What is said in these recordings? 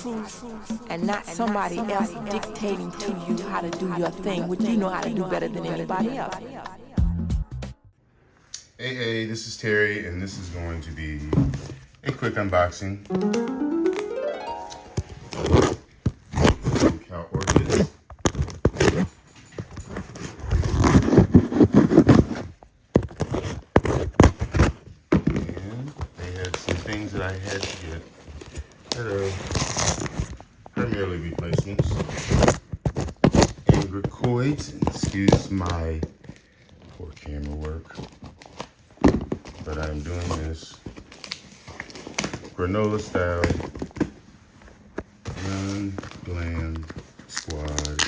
truth and not somebody else dictating to you how to do your thing, which you know how to do better than anybody else. Hey, this is Terry, and this is going to be a quick unboxing. Cal-Orchid. And they had some things that I had to get that are primarily replacements. ORCHIDS, excuse my poor camera work, but I'm doing this granola style Glam Squad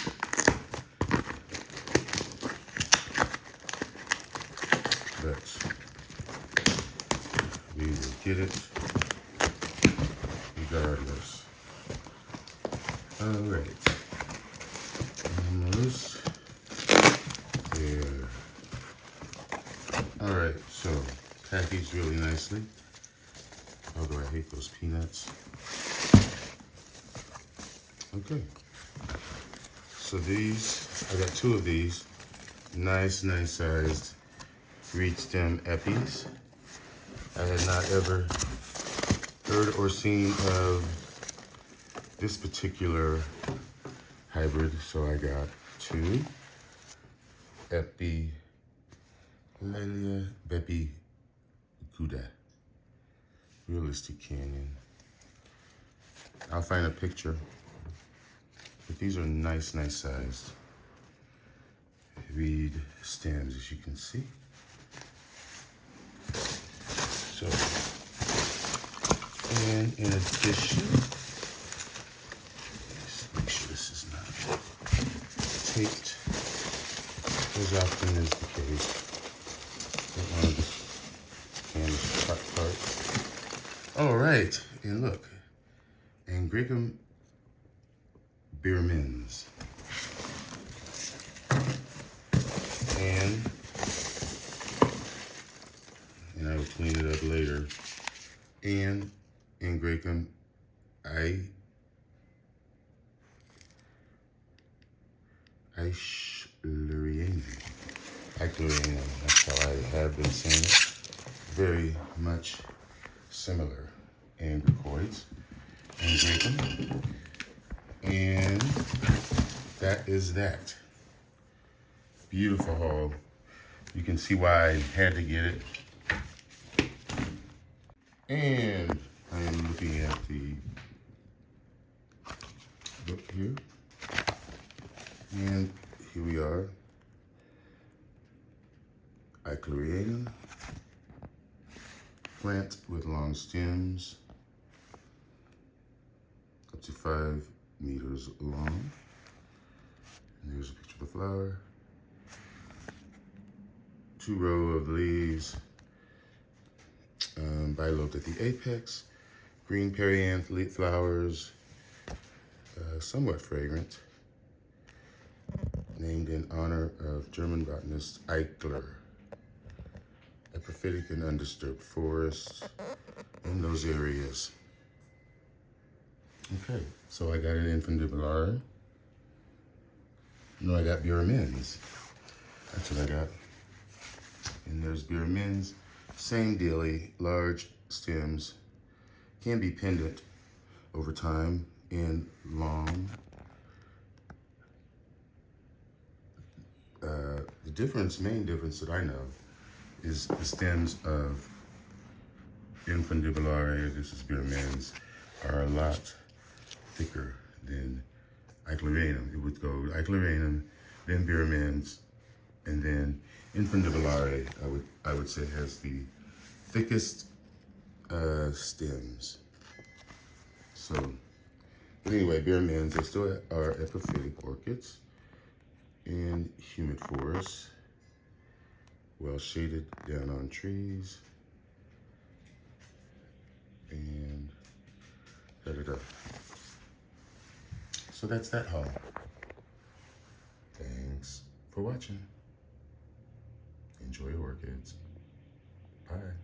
but we will get it regardless. Alright, almost there. Alright, so packaged really nicely, although I hate those peanuts. Okay, so these, I got two of these, nice sized reed stem eppies. I had not ever heard or seen of this particular hybrid, so I got two Epilalia Bepi Gouda, Realistic Canyon. I'll find a picture, but these are nice sized reed stems, as you can see. So, and in addition, let's make sure this is not taped as often as the case. Don't want to canvas part. All right, and look, Angraecum Birmens. And I will clean it up later. And Angraecum Eichlerianum. That's how I have been saying it. Very much similar. Angraecums. And that is that. Beautiful haul. You can see why I had to get it. And I am looking at the book here. And here we are. Eichlerianum. Plant with long stems, up to 5 meters long. And there's a picture of the flower. 2 rows of leaves, bilobed at the apex, green perianth flowers, somewhat fragrant, named in honor of German botanist Eichler. Epiphytic and undisturbed forests in those areas. Okay, so I got an infundibulare. No, I got Birmens. That's what I got. And there's Birmens, same dealie, large stems, can be pendant over time and long. The main difference that I know is the stems of infundibulare, this is Birmens, are a lot thicker than Eichlerianum. It would go Eichlerianum, then Birmens, and then infundibulare, I would say, has the thickest stems. So, but anyway, Birmens, they still are epiphytic orchids in humid forests, well shaded down on trees, and da-da-da. So that's that haul. Thanks for watching. Enjoy your orchids. Bye.